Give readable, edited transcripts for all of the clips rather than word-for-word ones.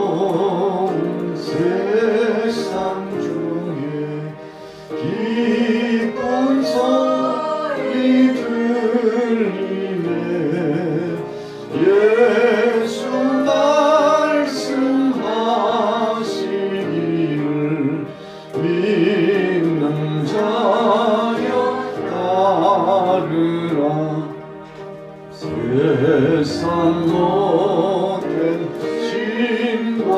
어지러운 세상 중에 기쁜 소리 들리네. 예수 말씀하시기를 믿는 자여 따르라. 세상 못된 신과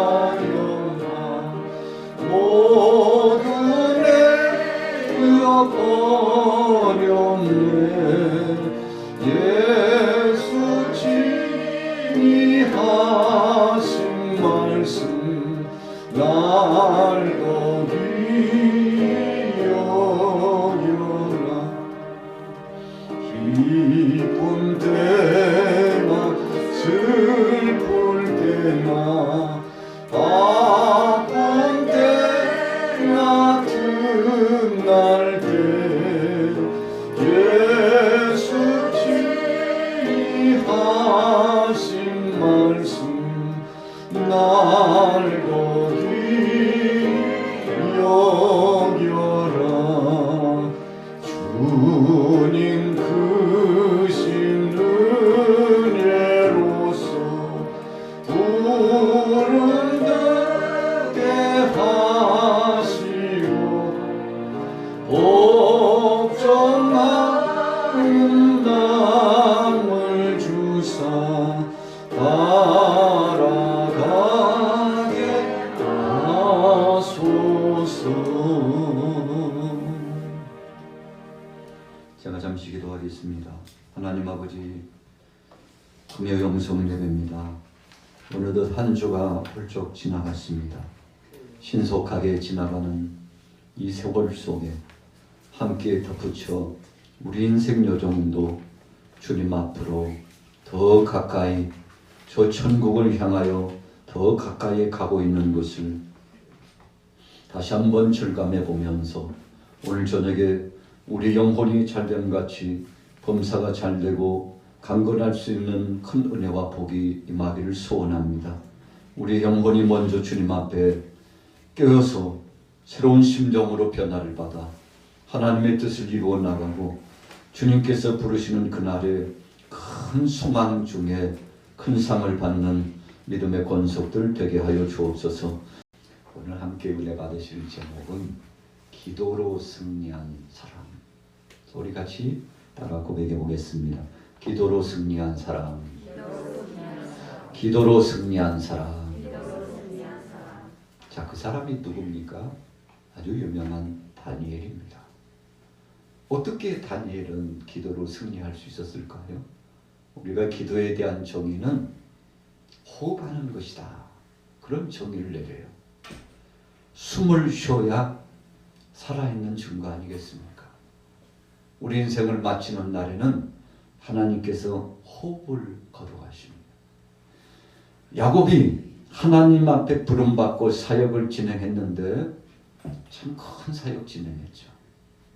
영화 모두 내어버렸네. 예수 진리하신 말씀 날 거기 여겨라. 기쁜 때나 슬플 때나 아픈 때나 틈날 때 예수 진리하신 말씀 날 거기 여겨라. 주님 크신 은혜로서 부른답게 하시고 복종하는 남을 주사 따라가게 하소서. 제가 잠시 기도하겠습니다. 하나님 아버지, 금요 영성 예배입니다. 어느덧 한 주가 훌쩍 지나갔습니다. 신속하게 지나가는 이 세월 속에 함께 덧붙여 우리 인생 여정도 주님 앞으로 더 가까이 저 천국을 향하여 더 가까이 가고 있는 것을 다시 한번 절감해 보면서 오늘 저녁에 우리 영혼이 잘됨같이 범사가 잘되고 강건할 수 있는 큰 은혜와 복이 임하기를 소원합니다. 우리 영혼이 먼저 주님 앞에 깨어서 새로운 심정으로 변화를 받아 하나님의 뜻을 이루어 나가고 주님께서 부르시는 그날에 큰 소망 중에 큰 상을 받는 믿음의 권속들 되게 하여 주옵소서. 오늘 함께 은혜 받으실 제목은 기도로 승리한 사람. 우리 같이 따라 고백해 보겠습니다. 기도로 승리한 사람. 기도로 승리한 사람. 자, 그 사람이 누굽니까? 아주 유명한 다니엘입니다. 어떻게 다니엘은 기도로 승리할 수 있었을까요? 우리가 기도에 대한 정의는 호흡하는 것이다. 그런 정의를 내려요. 숨을 쉬어야 살아있는 증거 아니겠습니까? 우리 인생을 마치는 날에는 하나님께서 호흡을 거둬가십니다. 야곱이 하나님 앞에 부름받고 사역을 진행했는데 참 큰 사역 진행했죠.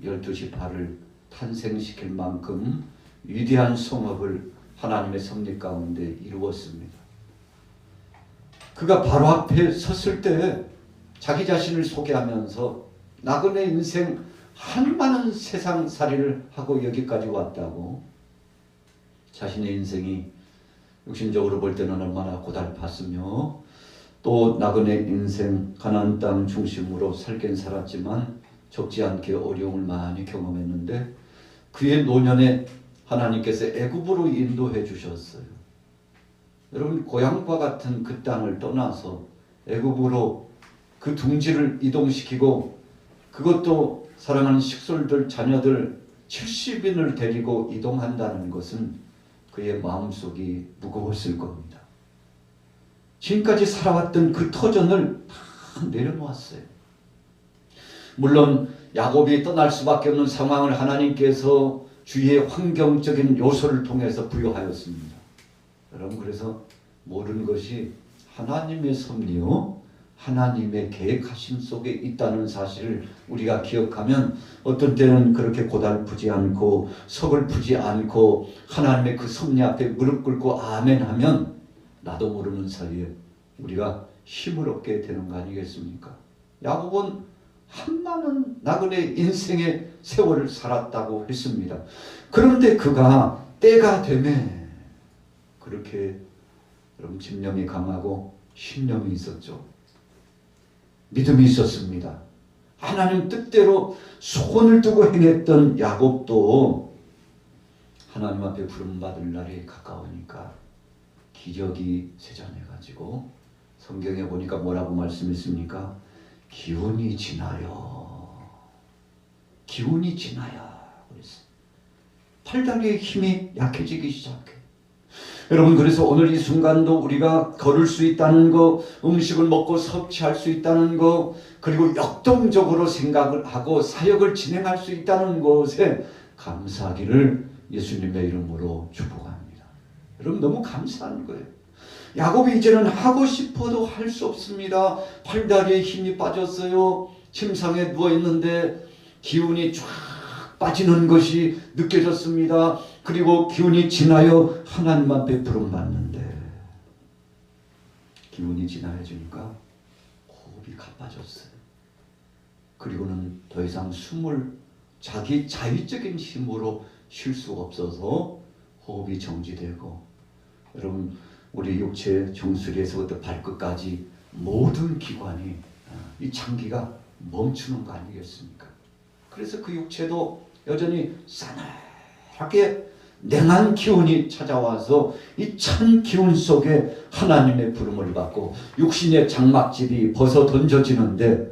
12지파를 탄생시킬 만큼 위대한 성업을 하나님의 섭리 가운데 이루었습니다. 그가 바로 앞에 섰을 때 자기 자신을 소개하면서 나그네 인생 한많은 세상살이를 하고 여기까지 왔다고, 자신의 인생이 육신적으로 볼 때는 얼마나 고달팠으며 또 나그네 인생 가나안 땅 중심으로 살긴 살았지만 적지 않게 어려움을 많이 경험했는데 그의 노년에 하나님께서 애굽으로 인도해 주셨어요. 여러분, 고향과 같은 그 땅을 떠나서 애굽으로 그 둥지를 이동시키고, 그것도 사랑하는 식솔들, 자녀들 70인을 데리고 이동한다는 것은 그의 마음속이 무거웠을 겁니다. 지금까지 살아왔던 그 터전을 다 내려놓았어요. 물론 야곱이 떠날 수밖에 없는 상황을 하나님께서 주위의 환경적인 요소를 통해서 부여하였습니다. 여러분, 그래서 모든 것이 하나님의 섭리요, 하나님의 계획하심 속에 있다는 사실을 우리가 기억하면 어떤 때는 그렇게 고달프지 않고 서글프지 않고 하나님의 그 섭리 앞에 무릎 꿇고 아멘 하면 나도 모르는 사이에 우리가 힘을 얻게 되는 거 아니겠습니까? 야곱은 한 많은 나그네 인생의 세월을 살았다고 했습니다. 그런데 그가 때가 되매 그렇게 여러분 집념이 강하고 신념이 있었죠. 믿음이 있었습니다. 하나님 뜻대로 손을 두고 행했던 야곱도 하나님 앞에 부름받을 날이 가까우니까 기적이 세잔해가지고 성경에 보니까 뭐라고 말씀했습니까? 기운이 지나요. 기운이 지나요. 그랬어요. 팔다리의 힘이 약해지기 시작해. 여러분, 그래서 오늘 이 순간도 우리가 걸을 수 있다는 거, 음식을 먹고 섭취할 수 있다는 거, 그리고 역동적으로 생각을 하고 사역을 진행할 수 있다는 것에 감사하기를 예수님의 이름으로 축복합니다. 여러분, 너무 감사한 거예요. 야곱이 이제는 하고 싶어도 할 수 없습니다. 팔다리에 힘이 빠졌어요. 침상에 누워있는데 기운이 쫙 빠지는 것이 느껴졌습니다. 그리고 기운이 지나요. 하나님 앞에 부름받는데 기운이 지나해지니까 호흡이 가빠졌어요. 그리고는 더 이상 숨을 자기 자의적인 힘으로 쉴 수가 없어서 호흡이 정지되고, 여러분, 우리 육체 정수리에서부터 발끝까지 모든 기관이 이 장기가 멈추는 거 아니겠습니까? 그래서 그 육체도 여전히 싸늘하게 냉한 기운이 찾아와서 이 찬 기운 속에 하나님의 부름을 받고 육신의 장막집이 벗어 던져지는데,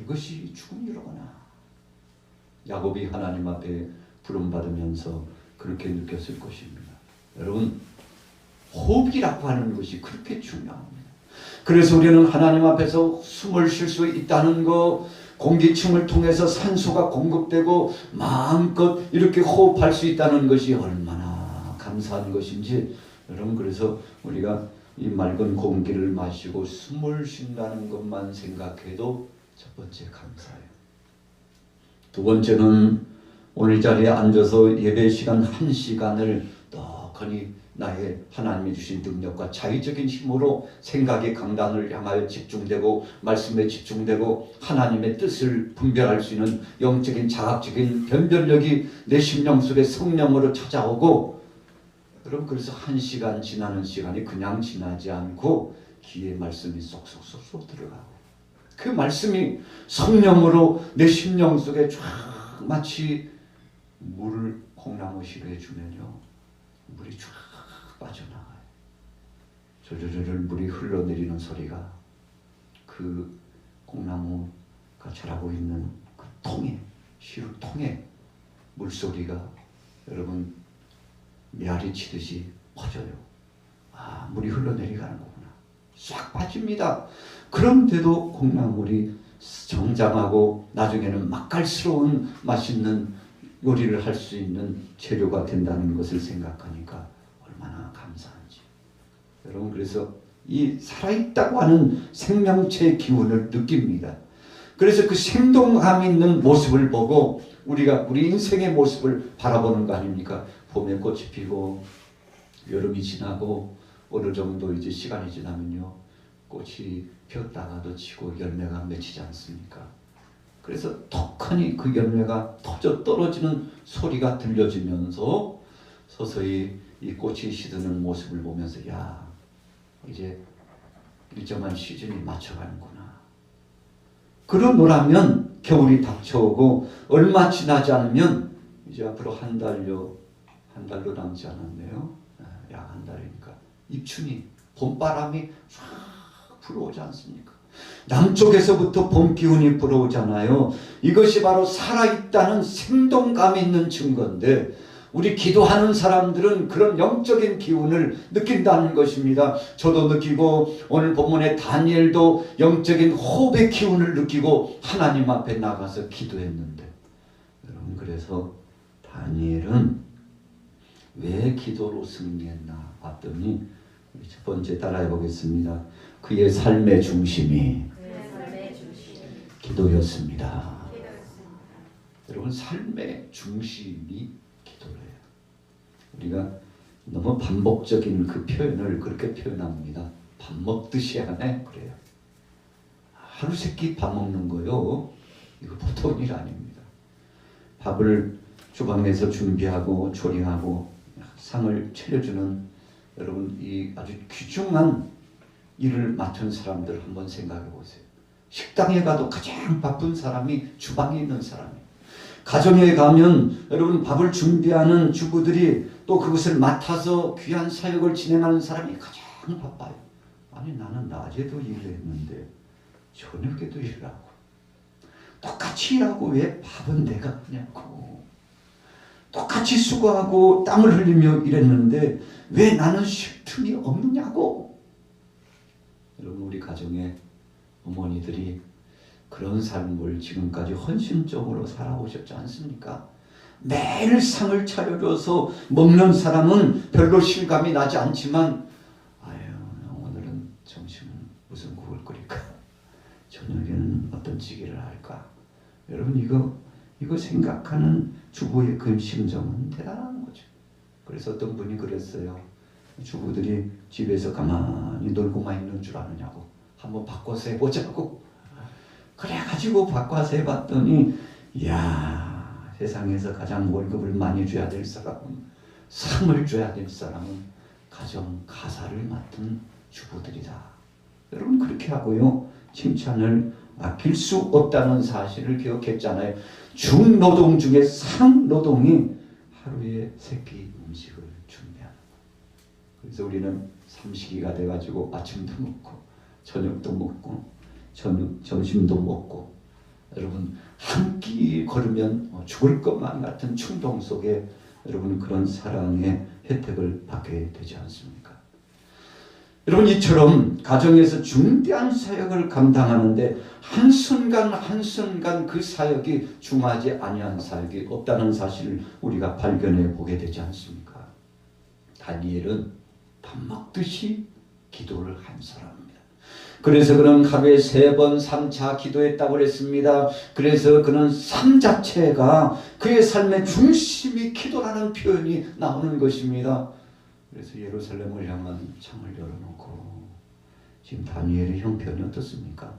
이것이 죽음이로구나. 야곱이 하나님 앞에 부름받으면서 그렇게 느꼈을 것입니다. 여러분, 호흡이라고 하는 것이 그렇게 중요합니다. 그래서 우리는 하나님 앞에서 숨을 쉴 수 있다는 것, 공기층을 통해서 산소가 공급되고 마음껏 이렇게 호흡할 수 있다는 것이 얼마나 감사한 것인지, 여러분, 그래서 우리가 이 맑은 공기를 마시고 숨을 쉰다는 것만 생각해도 첫 번째 감사해요. 두 번째는 오늘 이 자리에 앉아서 예배 시간 1시간을 떡하니 나의 하나님이 주신 능력과 자의적인 힘으로 생각의 강단을 향하여 집중되고 말씀에 집중되고 하나님의 뜻을 분별할 수 있는 영적인 자학적인 변별력이 내 심령 속에 성령으로 찾아오고, 여러분, 그래서 1시간 지나는 시간이 그냥 지나지 않고 귀에 말씀이 쏙쏙쏙 들어가고, 그 말씀이 성령으로 내 심령 속에 쫙 마치 물을 콩나무 시루에 주면요, 물이 쫙 빠져나가요. 졸졸졸 물이 흘러내리는 소리가 그 콩나무가 자라고 있는 그 통에, 시루통에 물소리가 여러분 메아리 치듯이 퍼져요. 물이 흘러내려가는 거구나. 싹 빠집니다. 그런데도 콩나물이 정장하고 나중에는 맛깔스러운 맛있는 요리를 할 수 있는 재료가 된다는 것을 생각하니까 얼마나 감사한지. 여러분, 그래서 이 살아있다고 하는 생명체의 기운을 느낍니다. 그래서 그 생동감 있는 모습을 보고 우리가 우리 인생의 모습을 바라보는 거 아닙니까? 봄에 꽃이 피고 여름이 지나고 어느 정도 이제 시간이 지나면요, 꽃이 피었다가도 지고 열매가 맺히지 않습니까? 그래서 턱하니 그 열매가 터져 떨어지는 소리가 들려지면서 서서히 이 꽃이 시드는 모습을 보면서, 이제 일정한 시즌이 맞춰가는구나. 그러노라면 겨울이 닥쳐오고 얼마 지나지 않으면 이제 앞으로 한 달도 남지 않았네요. 약 한 달이니까 입춘이, 봄바람이 쫙 불어오지 않습니까? 남쪽에서부터 봄 기운이 불어오잖아요. 이것이 바로 살아있다는 생동감 있는 증거인데, 우리 기도하는 사람들은 그런 영적인 기운을 느낀다는 것입니다. 저도 느끼고 오늘 본문의 다니엘도 영적인 호흡의 기운을 느끼고 하나님 앞에 나가서 기도했는데, 여러분, 그래서 다니엘은 왜 기도로 승리했나 봤더니 첫 번째 따라해 보겠습니다. 그의 삶의 중심이 기도였습니다. 여러분, 삶의 중심이 기도예요. 우리가 너무 반복적인 그 표현을 그렇게 표현합니다. 밥 먹듯이 하네 그래요. 하루 세끼 밥 먹는 거요. 이거 보통 일 아닙니다. 밥을 주방에서 준비하고 조리하고 상을 차려주는 여러분 이 아주 귀중한 일을 맡은 사람들 한번 생각해 보세요. 식당에 가도 가장 바쁜 사람이 주방에 있는 사람이에요. 가정에 가면 여러분 밥을 준비하는 주부들이 또 그것을 맡아서 귀한 사역을 진행하는 사람이 가장 바빠요. 아니 나는 낮에도 일을 했는데 저녁에도 일을 하고 똑같이 일하고 왜 밥은 내가 하냐고. 똑같이 수고하고 땀을 흘리며 일했는데 왜 나는 쉴 틈이 없느냐고. 여러분 우리 가정에 어머니들이 그런 삶을 지금까지 헌신적으로 살아오셨지 않습니까? 매일 상을 차려줘서 먹는 사람은 별로 실감이 나지 않지만 아유 오늘은 점심은 무슨 국을 끓일까? 저녁에는 어떤 찌개를 할까? 여러분 이거 생각하는 주부의 그 심정은 대단한 거죠. 그래서 어떤 분이 그랬어요. 주부들이 집에서 가만히 놀고만 있는 줄 아느냐고. 한번 바꿔서 해보자고. 그래가지고 바꿔서 해봤더니 이야 세상에서 가장 월급을 많이 줘야 될 사람은 상을 줘야 될 사람은 가정 가사를 맡은 주부들이다. 여러분 그렇게 하고요. 칭찬을 아낄 수 없다는 사실을 기억했잖아요. 중노동 중에 상노동이 하루에 3끼 음식을 준비하는 거예요. 그래서 우리는 삼식이가 돼가지고 아침도 먹고 저녁도 먹고 점심도 먹고 여러분 한 끼 걸으면 죽을 것만 같은 충동 속에 여러분 그런 사랑의 혜택을 받게 되지 않습니까? 여러분 이처럼 가정에서 중대한 사역을 감당하는데 한순간 한순간 그 사역이 중하지 아니한 사역이 없다는 사실을 우리가 발견해 보게 되지 않습니까? 다니엘은 밥 먹듯이 기도를 한 사람입니다. 그래서 그는 하루에 3번 3차 기도했다고 그랬습니다. 그래서 그는 삶 자체가 그의 삶의 중심이 기도라는 표현이 나오는 것입니다. 그래서 예루살렘을 향한 창을 열어놓고 지금 다니엘의 형편이 어떻습니까?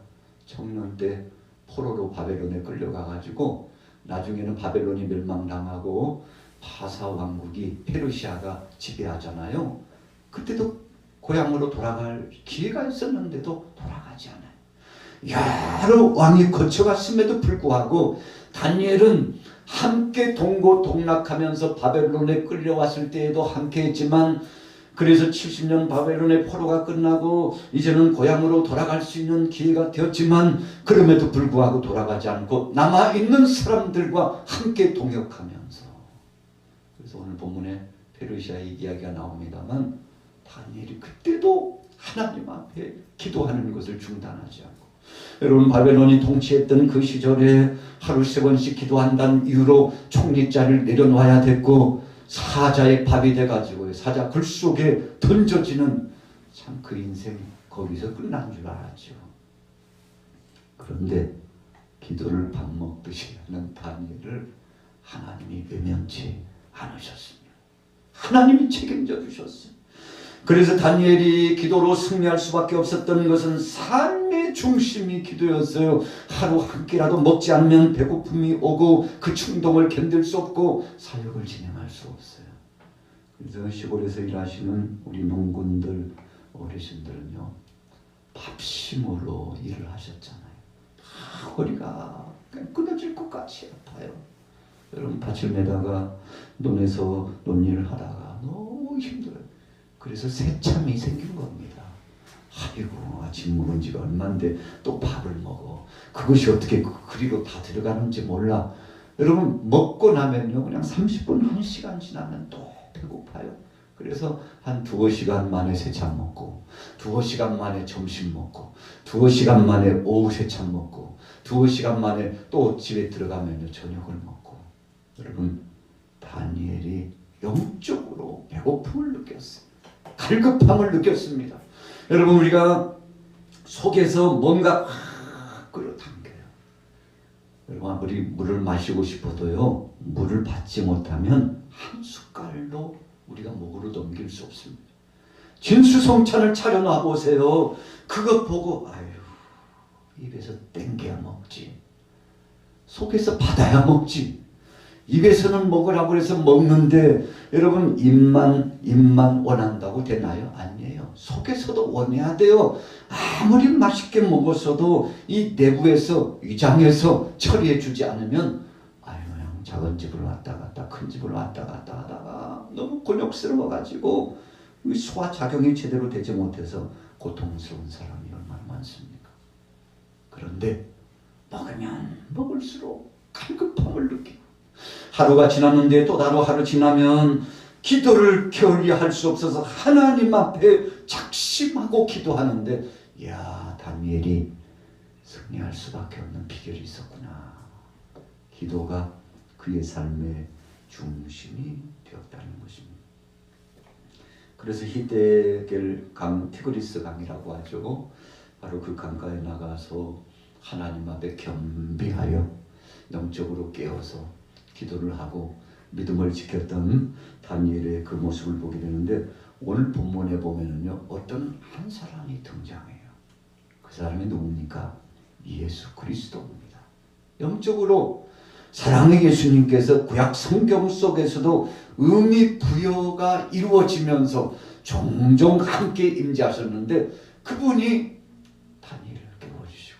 청년 때 포로로 바벨론에 끌려가가지고 나중에는 바벨론이 멸망당하고 파사 왕국이 페르시아가 지배하잖아요. 그때도 고향으로 돌아갈 기회가 있었는데도 돌아가지 않아요. 여러 왕이 거쳐갔음에도 불구하고 다니엘은 함께 동고동락하면서 바벨론에 끌려왔을 때에도 함께 했지만 그래서 70년 바벨론의 포로가 끝나고 이제는 고향으로 돌아갈 수 있는 기회가 되었지만 그럼에도 불구하고 돌아가지 않고 남아있는 사람들과 함께 동역하면서 그래서 오늘 본문에 페르시아의 이야기가 나옵니다만 다니엘이 그때도 하나님 앞에 기도하는 것을 중단하지 않고 여러분 바벨론이 통치했던 그 시절에 하루 3번씩 기도한다는 이유로 총리자를 내려놔야 됐고 사자의 밥이 돼가지고 사자 굴 속에 던져지는 참 그 인생이 거기서 끝난 줄 알았죠. 그런데 기도를 밥 먹듯이 하는 다니엘을 하나님이 외면치 않으셨습니다. 하나님이 책임져 주셨어요. 그래서 다니엘이 기도로 승리할 수밖에 없었던 것은 삶의 중심이 기도였어요. 하루 한 끼라도 먹지 않으면 배고픔이 오고 그 충동을 견딜 수 없고 사역을 진행할 수 없어요. 그래서 시골에서 일하시는 우리 농군들, 어르신들은요 밥심으로 일을 하셨잖아요. 허리가 그냥 끊어질 것 같이 아파요. 여러분 밭을 매다가 논에서 논일을 하다가 너무 힘들어요. 그래서 새참이 생긴 겁니다. 아이고 아침 먹은 지가 얼만데 또 밥을 먹어. 그것이 어떻게 그리로 다 들어가는지 몰라. 여러분 먹고 나면요 그냥 30분 1시간 지나면 또 배고파요. 그래서 한 2시간 만에 새참 먹고 2시간 만에 점심 먹고 2시간 만에 오후 새참 먹고 2시간 만에 또 집에 들어가면요 저녁을 먹고 여러분 다니엘이 영적으로 배고픔을 느꼈어요. 갈급함을 느꼈습니다. 여러분 우리가 속에서 뭔가 끌어당겨요. 여러분 아무리 물을 마시고 싶어도요 물을 받지 못하면 한 숟갈로 우리가 목으로 넘길 수 없습니다. 진수성찬을 차려놔 보세요. 그것 보고 아유, 입에서 땡겨야 먹지, 속에서 받아야 먹지. 입에서는 먹으라고 해서 먹는데 여러분 입만 원한다고 되나요? 아니에요. 속에서도 원해야 돼요. 아무리 맛있게 먹었어도 이 내부에서, 위장에서 처리해 주지 않으면 아유, 그냥 작은 집을 왔다 갔다 큰 집을 왔다 갔다 하다가 너무 곤욕스러워 가지고 소화작용이 제대로 되지 못해서 고통스러운 사람이 얼마나 많습니까? 그런데 먹으면 먹을수록 갈급함을 느끼고, 하루가 지났는데 또 다른 하루 지나면 기도를 게을리할 수 없어서 하나님 앞에 작심하고 기도하는데, 야, 다니엘이 승리할 수밖에 없는 비결이 있었구나. 기도가 그의 삶의 중심이 되었다는 것입니다. 그래서 히데겔 강, 티그리스 강이라고 하죠. 바로 그 강가에 나가서 하나님 앞에 겸비하여 영적으로 깨어서 기도를 하고 믿음을 지켰던 다니엘의 그 모습을 보게 되는데, 오늘 본문에 보면은요, 어떤 한 사람이 등장해요. 그 사람이 누굽니까? 예수 그리스도입니다. 영적으로 사랑의 예수님께서 구약 성경 속에서도 의미 부여가 이루어지면서 종종 함께 임재하셨는데, 그분이 다니엘을 깨워주시고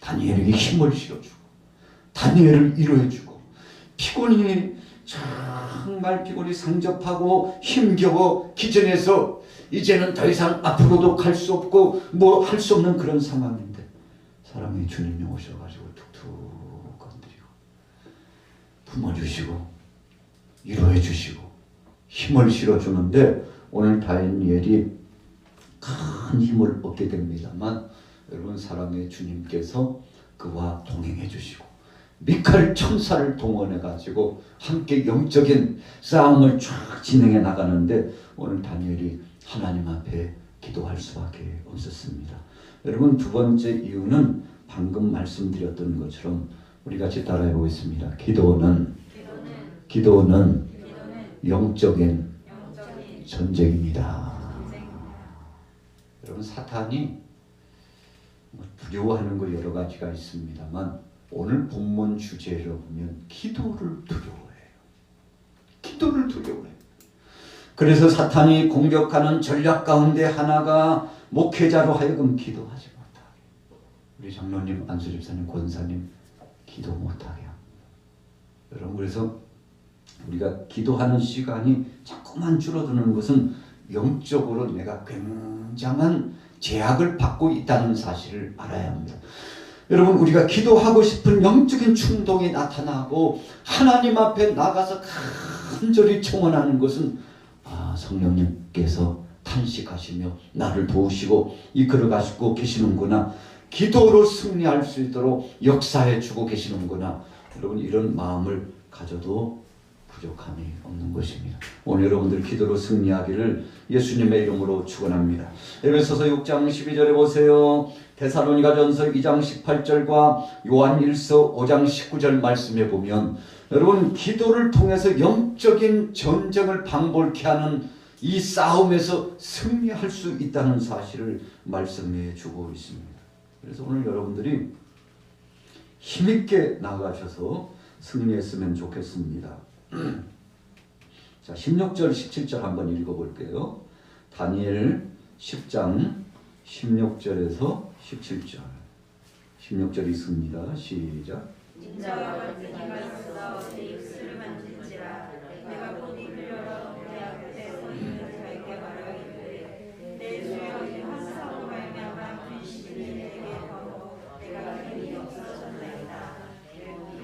다니엘에게 힘을 실어주고 다니엘을 위로해주고, 피곤이 정말 피곤이 상접하고 힘겨워 기전에서 이제는 더 이상 앞으로도 갈 수 없고 뭐 할 수 없는 그런 상황인데, 사랑의 주님이 오셔가지고 툭툭 건드리고 품어주시고 위로해주시고 힘을 실어주는데, 오늘 다니엘이 큰 힘을 얻게 됩니다만, 여러분 사랑의 주님께서 그와 동행해 주시고 미칼 천사를 동원해 가지고 함께 영적인 싸움을 쫙 진행해 나가는데, 오늘 다니엘이 하나님 앞에 기도할 수밖에 없었습니다. 여러분, 두 번째 이유는 방금 말씀드렸던 것처럼 우리 같이 따라해 보겠습니다. 기도는 영적인 전쟁입니다. 여러분, 사탄이 두려워하는 거 여러 가지가 있습니다만, 오늘 본문 주제로 보면 기도를 두려워해요. 기도를 두려워해요. 그래서 사탄이 공격하는 전략 가운데 하나가 목회자로 하여금 기도하지 못하게, 우리 장로님, 안수 집사님, 권사님 기도 못하게 합니다. 여러분, 그래서 우리가 기도하는 시간이 자꾸만 줄어드는 것은 영적으로 내가 굉장한 제약을 받고 있다는 사실을 알아야 합니다. 여러분, 우리가 기도하고 싶은 영적인 충동이 나타나고 하나님 앞에 나가서 간절히 청원하는 것은 성령님께서 탄식하시며 나를 도우시고 이끌어가시고 계시는구나, 기도로 승리할 수 있도록 역사해 주고 계시는구나, 여러분 이런 마음을 가져도 부족함이 없는 것입니다. 오늘 여러분들 기도로 승리하기를 예수님의 이름으로 축원합니다. 에베소서 6장 12절에 보세요. 데살로니가전서 2장 18절과 요한일서 5장 19절 말씀에 보면, 여러분 기도를 통해서 영적인 전쟁을 방불케 하는 이 싸움에서 승리할 수 있다는 사실을 말씀해 주고 있습니다. 그래서 오늘 여러분들이 힘있게 나가셔서 승리했으면 좋겠습니다. 자, 16절 17절 한번 읽어볼게요. 다니엘 10장 16절에서 17절 16절 있습니다. 시작. 인자와 내가 있어 내 입술을 만진지라 내가 곧 입을 열어 내 앞에 서 있는 자에게 말하기를 내 주여 이 환상으로 말미암아 근심이 내게 더하고 내가 힘이 없어졌나이다.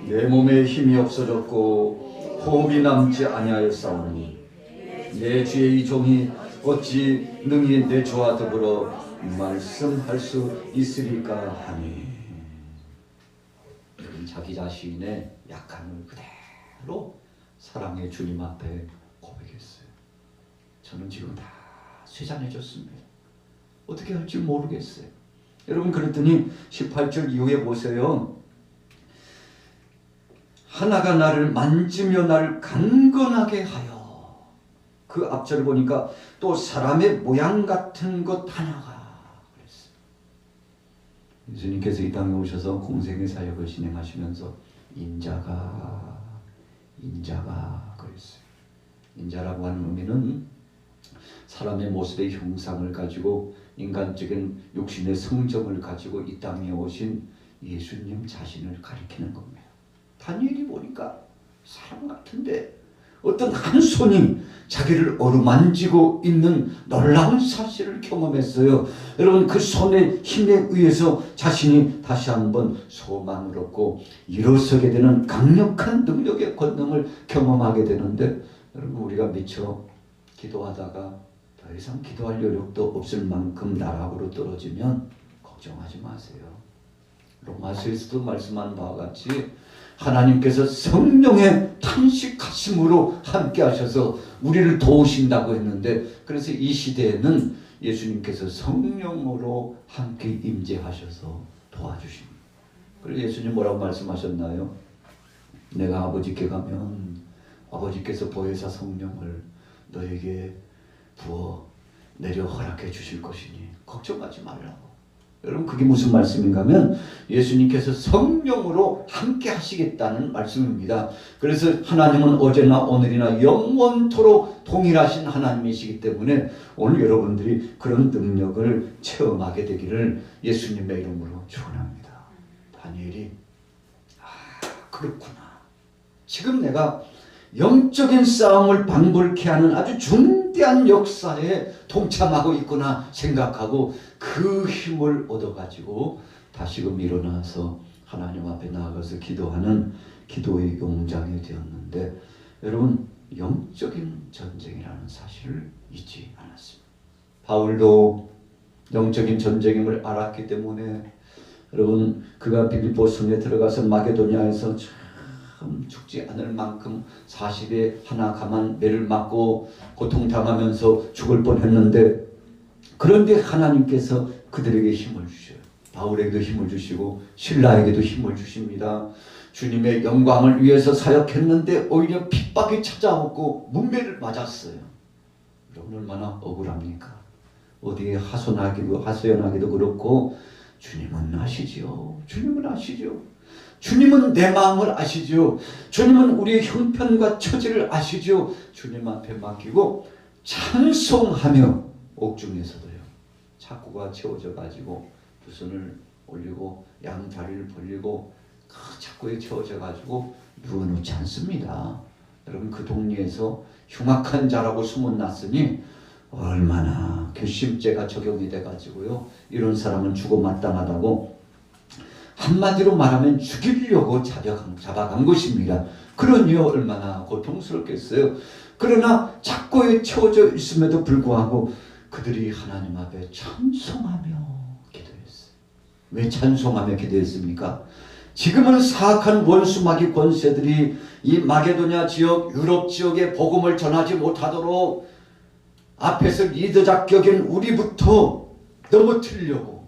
내 몸에 힘이 없어졌고 호흡이 남지 아니하였사오니 내 주의 이 종이 어찌 능히 내 주와 더불어 말씀할 수 있으리까 하니. 자기 자신의 약함을 그대로 사랑의 주님 앞에 고백했어요. 저는 지금 다 쇠잔해졌습니다. 어떻게 할지 모르겠어요. 여러분, 그랬더니 18절 이후에 보세요. 하나가 나를 만지며 나를 강건하게 하여 그 앞절을 보니까 또 사람의 모양 같은 것 하나가 그랬어요. 예수님께서 이 땅에 오셔서 공생의 사역을 진행하시면서 인자가 그랬어요. 인자라고 하는 의미는 사람의 모습의 형상을 가지고 인간적인 육신의 성정을 가지고 이 땅에 오신 예수님 자신을 가리키는 겁니다. 다니엘이 보니까 사람 같은데 어떤 한 손이 자기를 어루만지고 있는 놀라운 사실을 경험했어요. 여러분, 그 손의 힘에 의해서 자신이 다시 한번 소망을 얻고 일어서게 되는 강력한 능력의 권능을 경험하게 되는데, 여러분, 우리가 미처 기도하다가 더 이상 기도할 여력도 없을 만큼 나락으로 떨어지면 걱정하지 마세요. 로마서에서도 말씀한 바와 같이 하나님께서 성령의 탄식하심으로 함께 하셔서 우리를 도우신다고 했는데, 그래서 이 시대에는 예수님께서 성령으로 함께 임재하셔서 도와주십니다. 그래서 예수님 뭐라고 말씀하셨나요? 내가 아버지께 가면 아버지께서 보혜사 성령을 너에게 부어 내려 허락해 주실 것이니 걱정하지 말라고. 여러분, 그게 무슨 말씀인가 하면 예수님께서 성령으로 함께 하시겠다는 말씀입니다. 그래서 하나님은 어제나 오늘이나 영원토록 동일하신 하나님이시기 때문에 오늘 여러분들이 그런 능력을 체험하게 되기를 예수님의 이름으로 축원합니다. 다니엘이 그렇구나. 지금 내가 영적인 싸움을 방불케 하는 아주 중대한 역사에 동참하고 있구나 생각하고 그 힘을 얻어가지고 다시금 일어나서 하나님 앞에 나아가서 기도하는 기도의 용장이 되었는데, 여러분, 영적인 전쟁이라는 사실을 잊지 않았습니다. 바울도 영적인 전쟁임을 알았기 때문에 여러분, 그가 빌립보 성에 들어가서 마게도냐에서 죽지 않을 만큼 40에 하나 감한 매를 맞고 고통당하면서 죽을 뻔했는데, 그런데 하나님께서 그들에게 힘을 주셔요. 바울에게도 힘을 주시고 실라에게도 힘을 주십니다. 주님의 영광을 위해서 사역했는데 오히려 핍박이 찾아오고 문매를 맞았어요. 여러분, 얼마나 억울합니까? 어디에 하소연하기도 그렇고, 주님은 아시지요. 주님은 아시죠. 주님은 내 마음을 아시죠. 주님은 우리의 형편과 처지를 아시죠. 주님 앞에 맡기고 찬송하며 옥중에서도요, 착고가 채워져 가지고 두 손을 올리고 양 다리를 벌리고 그 착고에 채워져 가지고 누워놓지 않습니다. 여러분, 그 동리에서 흉악한 자라고 소문났으니 얼마나 괘씸죄가 적용이 돼 가지고요, 이런 사람은 죽어 마땅하다고 한마디로 말하면 죽이려고 잡아간 것입니다. 그러니 얼마나 고통스럽겠어요. 그러나 착고에 채워져 있음에도 불구하고 그들이 하나님 앞에 찬송하며 기도했어요. 왜 찬송하며 기도했습니까? 지금은 사악한 원수마귀 권세들이 이 마게도냐 지역, 유럽 지역에 복음을 전하지 못하도록 앞에서 리더 자격인 우리부터 넘어뜨리려고,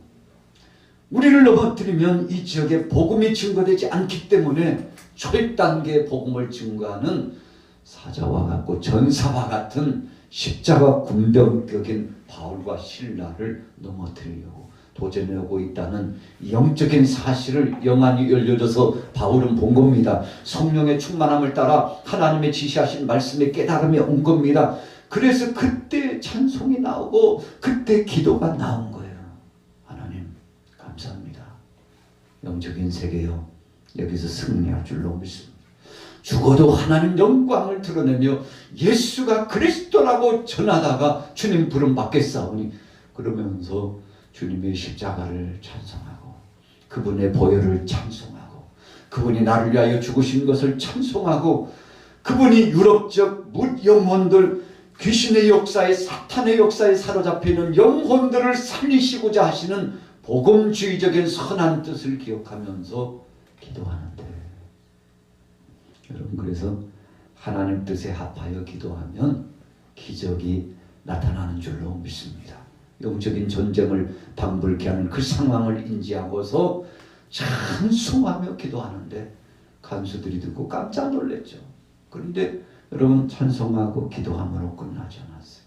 우리를 넘어뜨리면 이 지역에 복음이 증거되지 않기 때문에 초입단계 복음을 증거하는 사자와 같고 전사와 같은 십자가 군병격인 바울과 실라를 넘어뜨리려고 도전하고 있다는 영적인 사실을 영안이 열려져서 바울은 본 겁니다. 성령의 충만함을 따라 하나님의 지시하신 말씀의 깨달음이 온 겁니다. 그래서 그때 찬송이 나오고 그때 기도가 나온 거예요. 하나님 감사합니다. 영적인 세계요, 여기서 승리할 줄로 믿습니다. 죽어도 하나님 영광을 드러내며 예수가 그리스도라고 전하다가 주님 부름 받겠사오니, 그러면서 주님의 십자가를 찬송하고 그분의 보혈을 찬송하고 그분이 나를 위하여 죽으신 것을 찬송하고 그분이 유럽적 영혼들, 귀신의 역사에, 사탄의 역사에 사로잡혀 있는 영혼들을 살리시고자 하시는 복음주의적인 선한 뜻을 기억하면서 기도하는데, 여러분, 그래서 하나님 뜻에 합하여 기도하면 기적이 나타나는 줄로 믿습니다. 영적인 전쟁을 방불케 하는 그 상황을 인지하고서 찬송하며 기도하는데 간수들이 듣고 깜짝 놀랐죠. 그런데 여러분 찬송하고 기도함으로 끝나지 않았어요.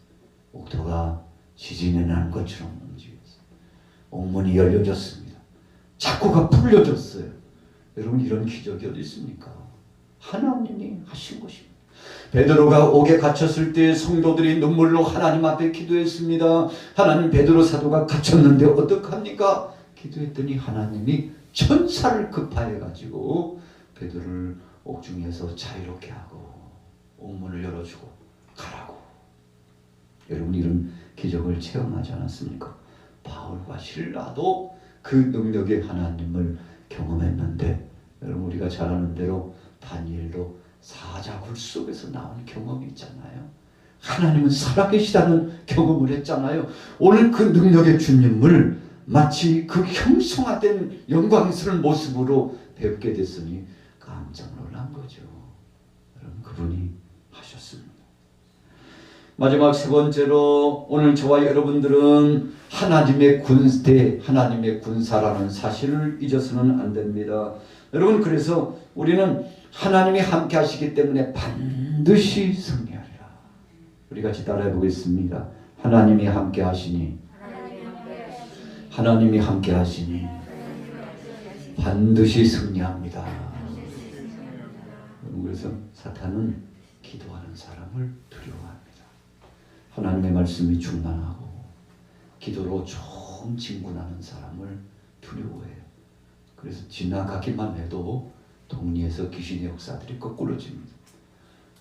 옥토가 지진이 난 것처럼 움직였어요. 옥문이 열려졌습니다. 창고가 풀려졌어요. 여러분 이런 기적이 어디 있습니까? 하나님이 하신 것입니다. 베드로가 옥에 갇혔을 때 성도들이 눈물로 하나님 앞에 기도했습니다. 하나님, 베드로 사도가 갇혔는데 어떡합니까? 기도했더니 하나님이 천사를 급파해 가지고 베드로를 옥중에서 자유롭게 하고 옥문을 열어주고 가라고. 여러분 이런 기적을 체험하지 않았습니까? 바울과 실라도 그 능력의 하나님을 경험했는데, 여러분 우리가 잘 아는 대로 다니엘도 사자굴 속에서 나온 경험이 있잖아요. 하나님은 살아계시다는 경험을 했잖아요. 오늘 그 능력의 주님을 마치 그 형성화된 영광스러운 모습으로 뵙게 됐으니 깜짝 놀란 거죠. 여러분 그분이 하셨습니다. 마지막 세 번째로, 오늘 저와 여러분들은 하나님의 군대, 하나님의 군사라는 사실을 잊어서는 안 됩니다. 여러분 그래서 우리는 하나님이 함께 하시기 때문에 반드시 승리하리라. 우리 같이 따라해 보겠습니다. 하나님이 함께 하시니, 하나님이 함께 하시니 반드시 승리합니다. 그래서 사탄은 기도하는 사람을 두려워합니다. 하나님의 말씀이 충만하고 기도로 좀 진군하는 사람을 두려워해요. 그래서 지나가기만 해도 동리에서 귀신의 역사들이 거꾸로집니다.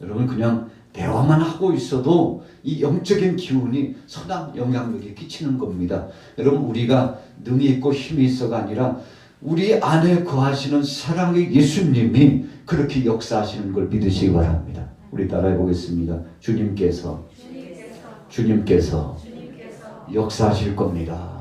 여러분 그냥 대화만 하고 있어도 이 영적인 기운이 선한 영향력이 끼치는 겁니다. 여러분 우리가 능이 있고 힘이 있어가 아니라 우리 안에 거하시는 사랑의 예수님이 그렇게 역사하시는 걸 믿으시기 바랍니다. 우리 따라해 보겠습니다. 주님께서 역사하실 겁니다.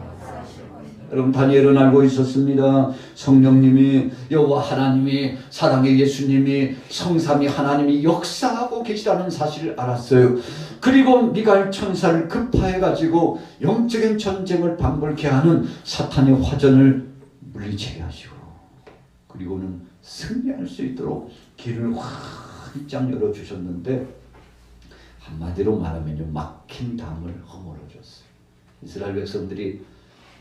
여러분 다니엘은 알고 있었습니다. 성령님이, 여호와 하나님이, 사랑의 예수님이, 성삼위 하나님이 역사하고 계시다는 사실을 알았어요. 그리고 미가엘 천사를 급파해 가지고 영적인 전쟁을 방불케 하는 사탄의 화전을 물리치게 하시고, 그리고는 승리할 수 있도록 길을 활짝 열어주셨는데, 한마디로 말하면요, 막힌 담을 허물어줬어요. 이스라엘 백성들이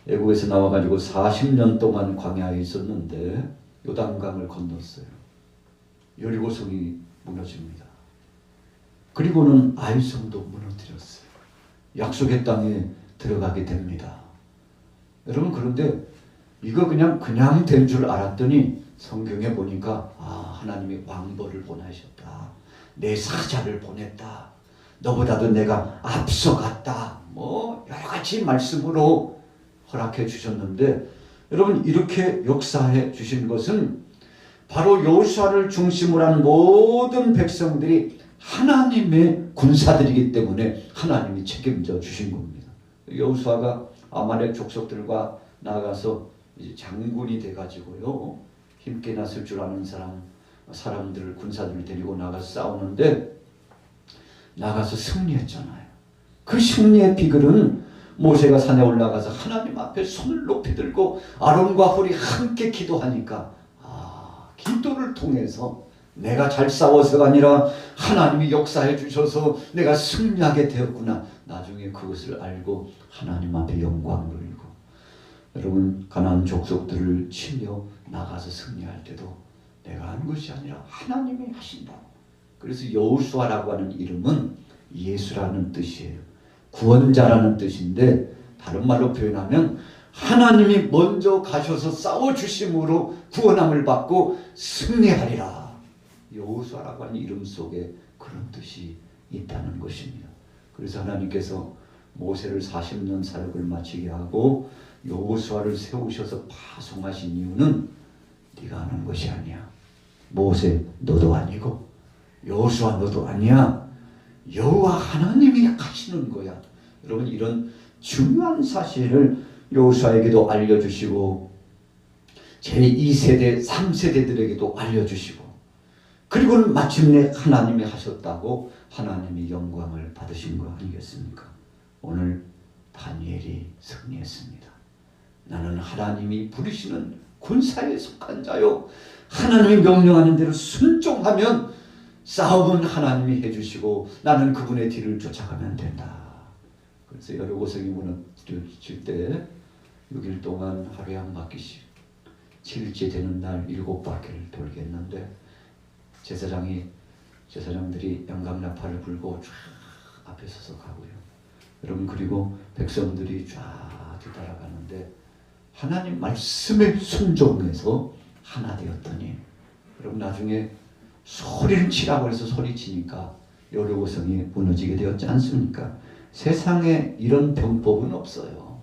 애국에서 나와가지고 40년 동안 광야에 있었는데 요단강을 건넜어요. 여리고성이 무너집니다. 그리고는 아이성도 무너뜨렸어요. 약속의 땅에 들어가게 됩니다. 여러분 그런데 이거 그냥 된 줄 알았더니 성경에 보니까 하나님이 왕벌을 보내셨다. 내 사자를 보냈다. 너보다도 내가 앞서갔다. 뭐 여러 가지 말씀으로 허락해 주셨는데, 여러분 이렇게 역사해 주신 것은 바로 여호수아를 중심으로 한 모든 백성들이 하나님의 군사들이기 때문에 하나님이 책임져 주신 겁니다. 여호수아가 아말렉 족속들과 나가서 이제 장군이 돼가지고요, 힘께 났을 줄 아는 사람들을, 군사들을 데리고 나가서 싸우는데 나가서 승리했잖아요. 그 승리의 비결은 모세가 산에 올라가서 하나님 앞에 손을 높이 들고 아론과 홀이 함께 기도하니까, 기도를 통해서 내가 잘 싸워서가 아니라 하나님이 역사해 주셔서 내가 승리하게 되었구나. 나중에 그것을 알고 하나님 앞에 영광 돌리고, 여러분 가나안 족속들을 치며 나가서 승리할 때도 내가 한 것이 아니라 하나님이 하신다. 그래서 여호수아라고 하는 이름은 예수라는 뜻이에요. 구원자라는 뜻인데, 다른 말로 표현하면 하나님이 먼저 가셔서 싸워주심으로 구원함을 받고 승리하리라. 여호수아라고 하는 이름 속에 그런 뜻이 있다는 것입니다. 그래서 하나님께서 모세를 40년 사역을 마치게 하고 여호수아를 세우셔서 파송하신 이유는 네가 하는 것이 아니야. 모세 너도 아니고 여호수아 너도 아니야. 여호와 하나님이 하시는 거야. 여러분 이런 중요한 사실을 여호수아에게도 알려주시고 제2세대, 3세대들에게도 알려주시고, 그리고는 마침내 하나님이 하셨다고 하나님이 영광을 받으신 거 아니겠습니까? 오늘 다니엘이 승리했습니다. 나는 하나님이 부르시는 군사에 속한 자요, 하나님이 명령하는 대로 순종하면 싸움은 하나님이 해주시고 나는 그분의 뒤를 쫓아가면 된다. 그래서 여리고성이 무너질 때 6일 동안 하루에 한 바퀴씩 7일째 되는 날 7바퀴를 돌겠는데 제사장들이 양강나팔을 불고 쫙 앞에 서서 가고요. 여러분, 그리고 백성들이 쫙 뒤따라가는데 하나님 말씀에 순종해서 하나 되었더니, 여러분, 나중에 소리를 치라고 해서 소리치니까 여리고성이 무너지게 되었지 않습니까? 세상에 이런 병법은 없어요.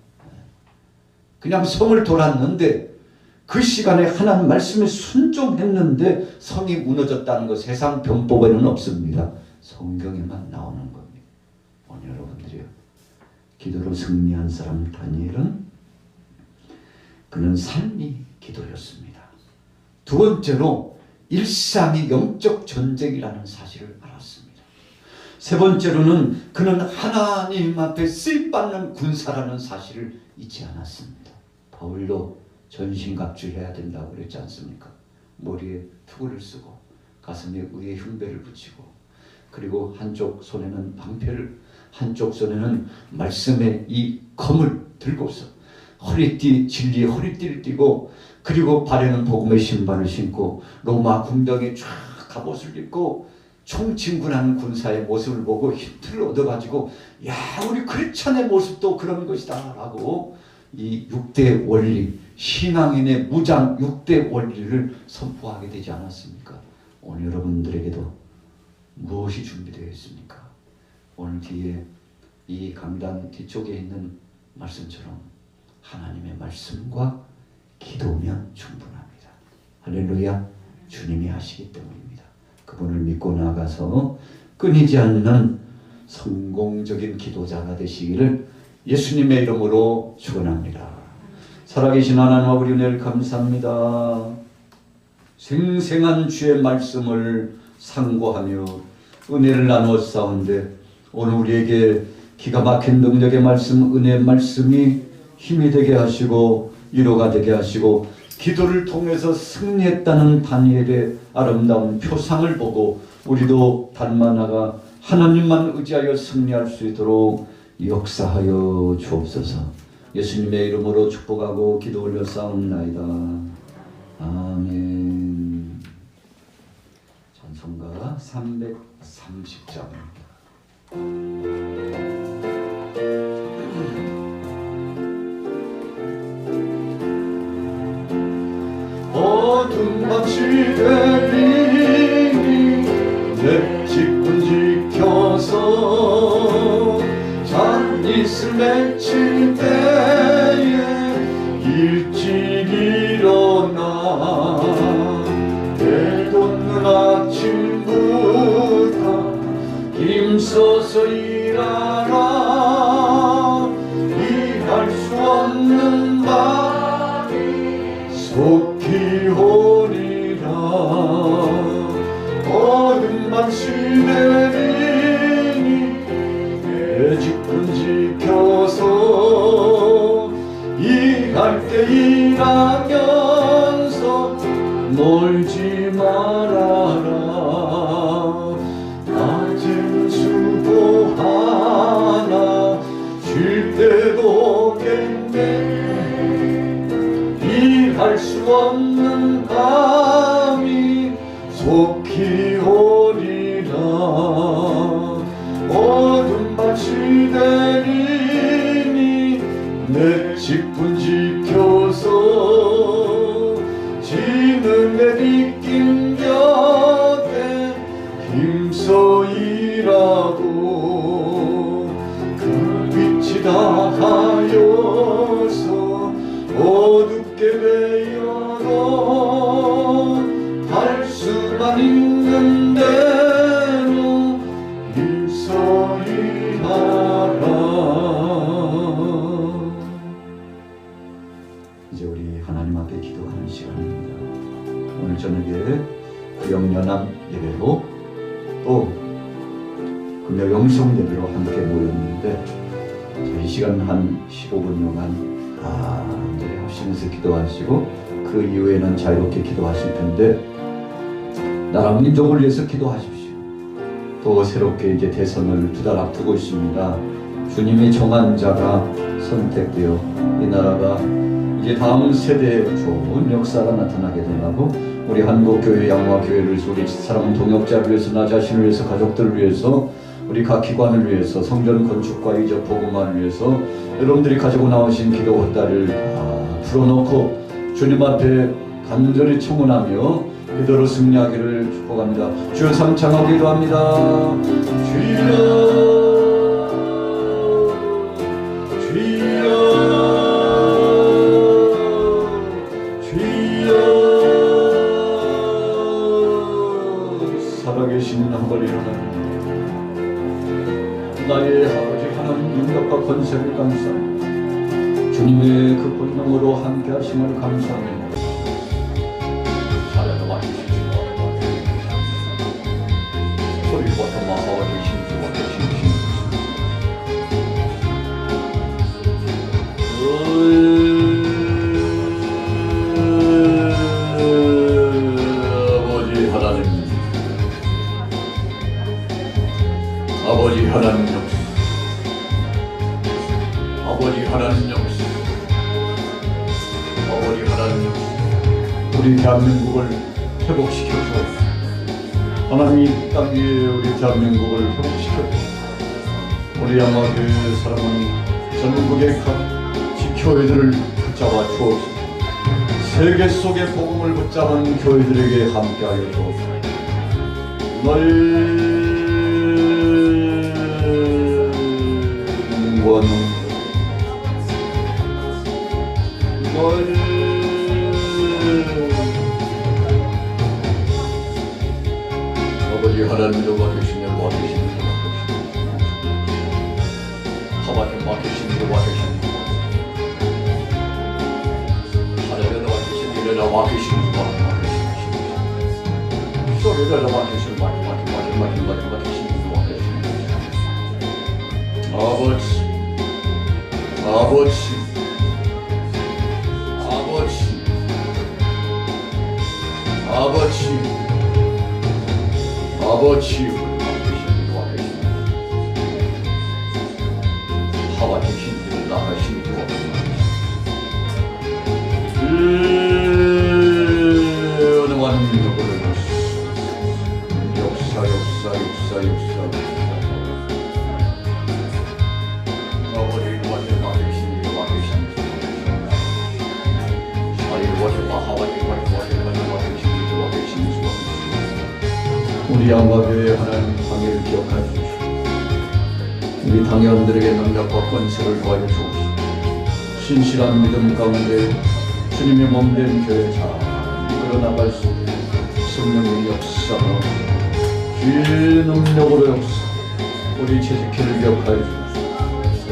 그냥 성을 돌았는데 그 시간에 하나님 말씀에 순종했는데 성이 무너졌다는 거 세상 병법에는 없습니다. 성경에만 나오는 겁니다. 오늘 여러분들이요, 기도로 승리한 사람 다니엘은 그는 삶이 기도였습니다. 두 번째로 일상이 영적 전쟁이라는 사실을 알았습니다. 세 번째로는 그는 하나님 앞에 쓰임받는 군사라는 사실을 잊지 않았습니다. 바울도 전신갑주해야 된다고 그랬지 않습니까? 머리에 투구를 쓰고 가슴에 의의 흉배를 붙이고, 그리고 한쪽 손에는 방패를, 한쪽 손에는 말씀의 이 검을 들고서 진리의 허리띠를 띠고, 그리고 발에는 복음의 신발을 신고 로마 군병의 쫙 갑옷을 입고 총진군하는 군사의 모습을 보고 힘을 얻어가지고, 야, 우리 크리스찬의 모습도 그런 것이다 라고 이 6대 원리, 신앙인의 무장 6대 원리를 선포하게 되지 않았습니까? 오늘 여러분들에게도 무엇이 준비되어 있습니까? 오늘 뒤에 이 강단 뒤쪽에 있는 말씀처럼 하나님의 말씀과 기도면 충분합니다. 할렐루야. 주님이 하시기 때문입니다. 그분을 믿고 나가서 끊이지 않는 성공적인 기도자가 되시기를 예수님의 이름으로 축원합니다. 살아계신 하나님 아버지, 은혜를 감사합니다. 생생한 주의 말씀을 상고하며 은혜를 나누어 싸운데, 오늘 우리에게 기가 막힌 능력의 말씀, 은혜의 말씀이 힘이 되게 하시고 위로가 되게 하시고, 기도를 통해서 승리했다는 다니엘의 아름다운 표상을 보고 우리도 달마나가 하나님만 의지하여 승리할 수 있도록 역사하여 주옵소서. 예수님의 이름으로 축복하고 기도 올려 싸움나이다. 아멘. 찬송가 330장. 어둠 밤시 되리니 내 직분 지켜서 잔이슬 맺힐 때에 일찍 일어나 해 돋는 아침부터 힘써서 일하라. 일할 수 없는 밤이 속히 오리라. 어둠 밤시 내리니 내 직분 지켜서 일할 때 일하면서 놀지 말아라. 낮은 수고하나 쉴 때도 겠네. 일할 수 없는 밤이 속히 오리라. 어둠 밤시 되리니 내 직분 지켜서 지는 내 빗긴 곁에 힘써 일하고, 그 빛이 다하여서 어둡게 되어도 할 수만 있는 대로 힘써 일하라. 이제 우리 하나님 앞에 기도하는 시간입니다. 오늘 저녁에 구역연합 예배로 또 금요 영성 예배로 함께 모였는데, 이 시간 한 15분여간 간절히 합심해서 기도하시고 그 이후에는 자유롭게 기도하실 텐데, 나라 민족을 위해서 기도하십시오. 또 새롭게 이제 대선을 2달 앞두고 있습니다. 주님이 정한 자가 선택되어 이 나라가 이제 다음 세대에 좋은 역사가 나타나게 되라고 우리 한국교회 양화교회를 위해서 우리 사랑하는 동역자를 위해서 나 자신을 위해서 가족들을 위해서 우리 각 기관을 위해서 성전 건축과 이적 복음화를 위해서 여러분들이 가지고 나오신 기도 헛다리를 다 풀어놓고 주님 앞에 간절히 청원하며 기도로 승리하기를 축복합니다. 주여 삼창하고 기도합니다. 주여 주여 주여 살아계신 한벌이 하나님 나의 아버지 하나님 능력과 권세를 감사합니다. 주님의 그 권능으로 함께 하심을 감사합니다. 하나님 와주시지 소리보다 마하와 계신 주와 계신 아버지 하나님 아버지 하나님 역시 아버지 하나님 역시 아버지 하나님 역시 우리 대한민국을 회복시켜서 하나님 이 땅 위에 우리 대한민국을 회복시켜서 우리 양화교회 사랑하는 전국의 각 지교회들을 붙잡아 주옵소서. 세계 속의 복음을 붙잡은 교회들에게 함께하여 주옵소서. 너의 원ung 너의 아버지 하나님으로 와주시며 와주시며 하나님 와주시며 와주시며 하나님으로 와주시며 이래라 와주시며 소리를 와주시며 와주시며 아버지 아버지 아버지 아버지 아버지 하와주신 일을 나가신 은혜와 능력을 역사 우리 양화교회 하나님 당회를 기억하여 주시옵소서. 우리 당회원들에게 능력과 권세를 더하여 주옵소서. 신실한 믿음 가운데 주님의 몸된 교회 잘 이끌어 나갈 수 있게 성령의 역사로 주의 능력으로 역사 우리 재직회를 기억하여 주옵소서.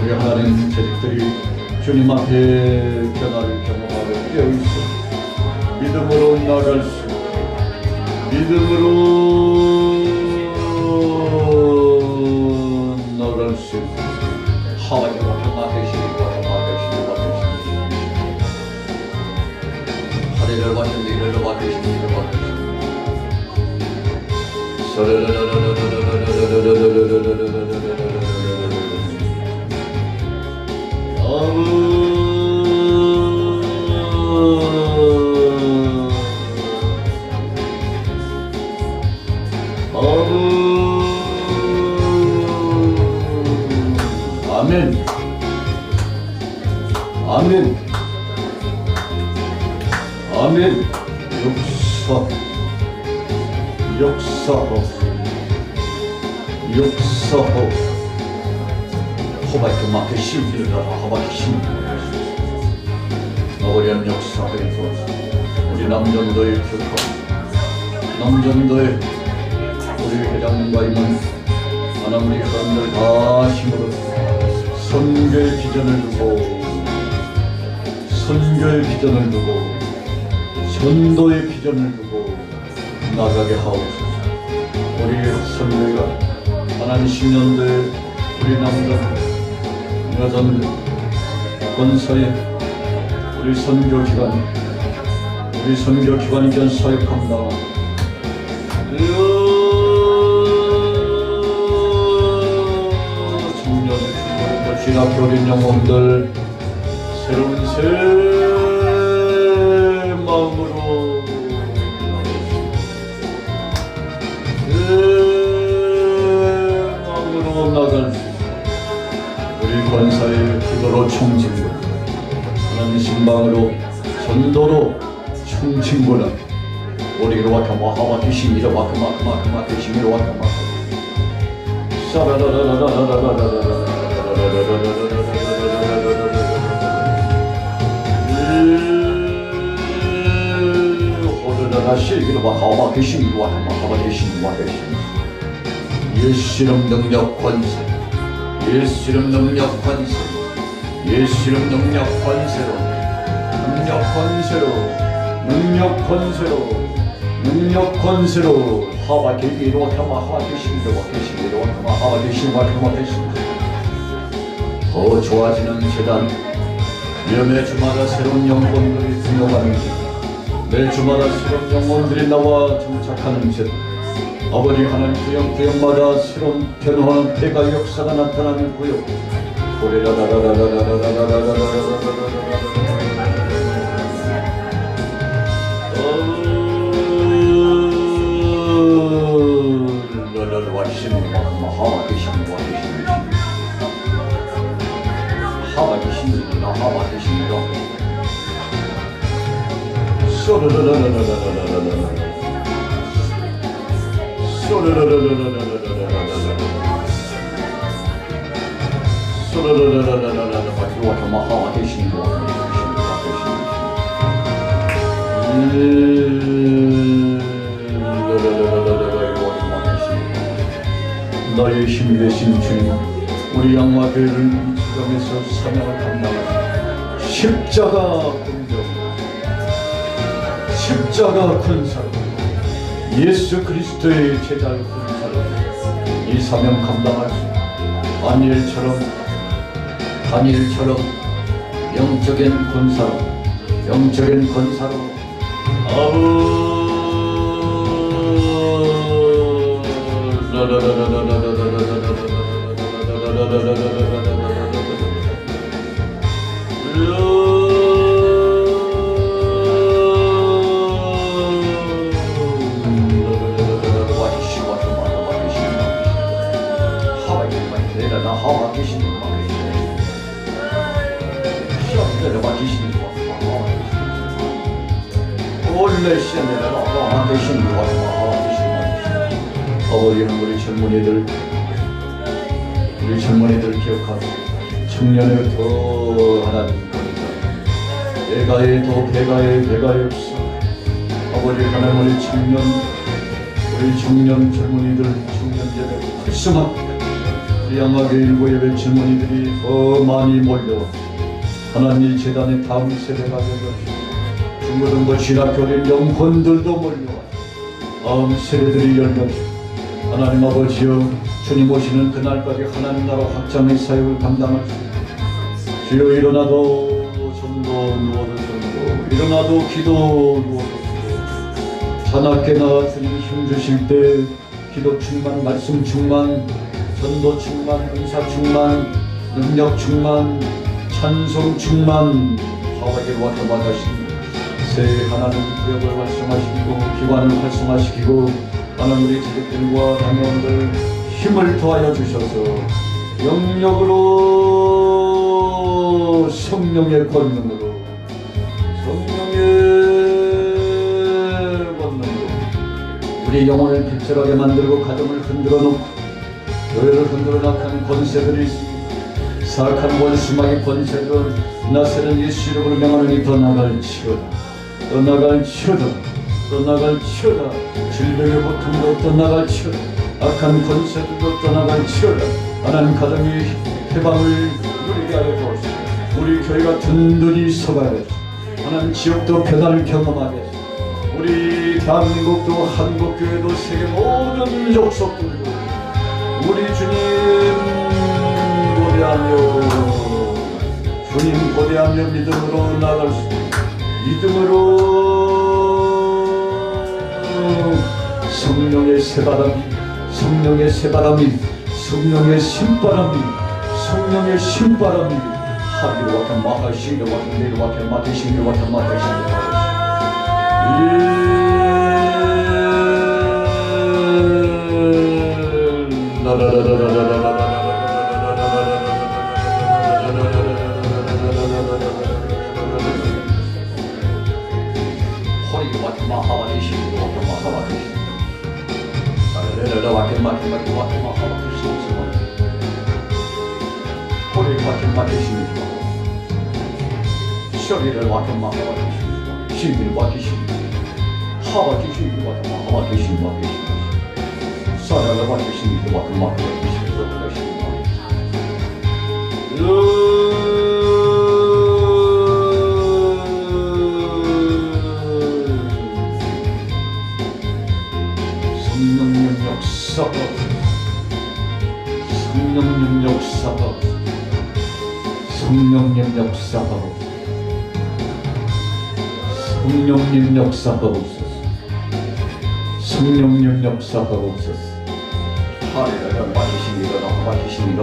우리 하나님 재직들이 주님 앞에 변화를 경험하고 깨어있어 믿음으로 나갈 수 있게 믿음으로 나갈 수 있게 하나님과 평안하시고 하늘을 받는 일을 받으시는 일을 아멘. 아멘. 아멘. 역사하오 호바이트 마켓 심기를 하라 호바이트 심기를 어려운 역사에서 우리 남전도의 교통 남전도의 우리 회장님과 임원 하나님 우리 사람들 다 힘으로 선교의 비전을 두고 전도의 비전을 두고 나가게 하옵소서. 우리 선교가 하나님 10년도에 우리 남자 여자들 권사에 우리 선교기관이전 사역합니다. 지나게 어린 영혼들 새로운 새 마음으로 나갈 우리 권사의 기도로 총진군 하나님 신방으로 전도로 총진군하게 우리로 와카 마하와 기시미로 와카 마카마카마 기시미로 와카 마카 호르라라 실기로 와카 와 기시미로 와카 마카마 기시미로 와카 기시미 예수 이름 능력 권세 예수 이름 능력 권세 예수 이름 능력 권세로 능력 권세로 능력 권세로 능력 권세로 하와 계기로 와카마 하와 계시미로 와케시미로 와카마 하와 계시미 와카마 계시미 더 좋아지는 재단 위험의 주마다 새로운 영혼들이 등용하는 매 주마다 새로운 영혼들이 나와 정착하는 재단 아버지 하나님 구역마다 새로운 변화하는 대가 역사가 나타나는 구역 너의 힘이 되신 주님 우리 양마교회를 이 지점에서 사명을 감당하는 십자가 군병 십자가 군사로 예수 그리스도의 제자의 군사로 이 사명 감당할 수 다니엘처럼 영적인 군사로 영적인 권사로 아버지는 우리 젊은이들 기억하고 청년의 더 하나님 배가의 더 배가의 역사 아버지 하나님 우리 청년 젊은이들 청년들의 활성화 우리 양화교회 일부 예배 젊은이들이 더 많이 몰려와 하나님 재단의 다음 세대가 되어주시고 중고등부 진학교의 영혼들도 몰려와 다음 세대들이 열려주시고 하나님 아버지여 주님 오시는 그날까지 하나님 나라 확장의 사역을 감당할 수 주여 일어나도 전도 누워도 전도 일어나도 기도 누워도 기도 자나깨나 주님 힘주실 때 기도 충만 말씀 충만 전도 충만 은사 충만 능력 충만 찬송 충만 하와게 와타마다신 새 하나님 구역을 활성화시키고 기관을 활성화시키고 하나님 우리 지식들과 당회원들 힘을 더하여 주셔서 영역으로 성령의 권능으로 우리 영혼을 빛철하게 만들고 가정을 흔들어 놓고 교회를 흔들어 나가는 권세들이 있습니다. 사악한 원수마의 권세들은 나세는 예수 이름으로 명하노니 떠나갈지어다 떠나갈지어다 질병의 고통도 떠나갈지어다 악한 권세들도 떠나갈지어다 하나님 가정의 해방을 누리게 하여 주옵소서. 우리 교회가 든든히 서가야 돼. 하나님 지역도 변화를 경험하게 하소서. 우리 대한민국도 한국교회도 세계 모든 족속들도 우리 주님 고대하며 믿음으로 나갈 수 믿음으로 성령의 새바람이 성령의 신바람이 성령의 신바람이 하기로 와타 마하시기로 와타 내로 와타 마테시기로 와타 마테시기로 허리로 와타 마하바테시기로 와타 마하바테시기로 와타 마테마테마테 와타 마하바테시기로 허리를 와타 마테시기로 şöyle bakın bakın şimdi bakışın hava kişinin bakın hava kişinin bakın sonra da bakışın bakın bakın 성령님 역사가 성령님 역사가 성령님 역사가 성령님 역사하옵소서. 성령님 역사하옵소서. 하리라 맡기시니라 맡기시니라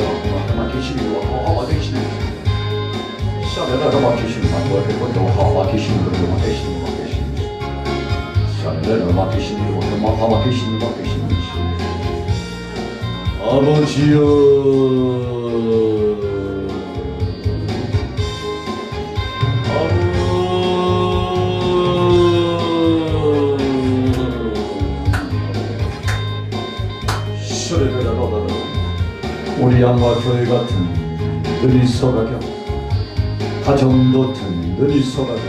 맡기시니라 맡기시니라 샤레라 맡기시니라 맡기시니라 맡기시니라 샤레라 맡기시니라 맡기시니라 아버지여 우리 양과 교회 같은 늘이 서가며 가정도 든든히 서가며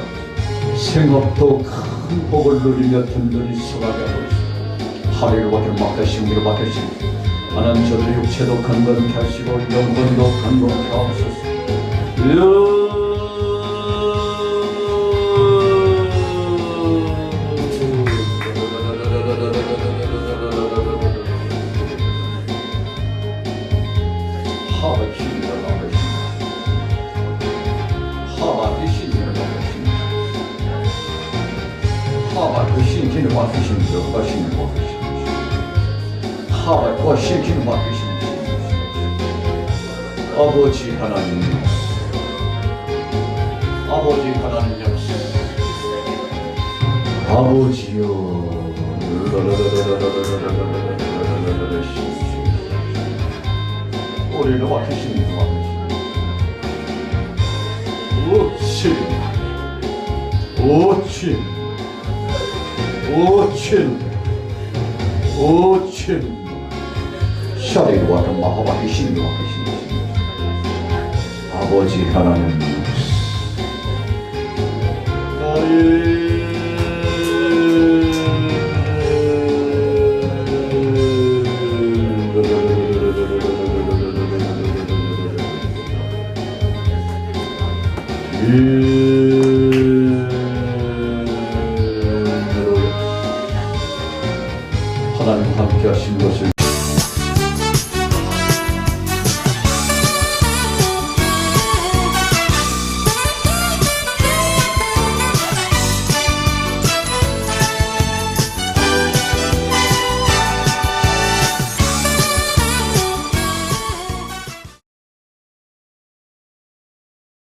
생업도 큰 복을 누리며 든든히 서가며 하루를 밖에 막하시기로 막하시고 하나님 저들의 육체도 강건케 하시고 영혼도 강건케 하옵소서. 신기를 맡기시는 것 신을 맡기시는 하와과 신기를 맡기시는 아버지 하나님 아버지 하나님 역시 아버지여 우리를 맡기시는 것 오칠 오칠 오칠 샤리로 와서 마하바히 신으로 와계신 아버지 하나님 하나님 함께 하신 것을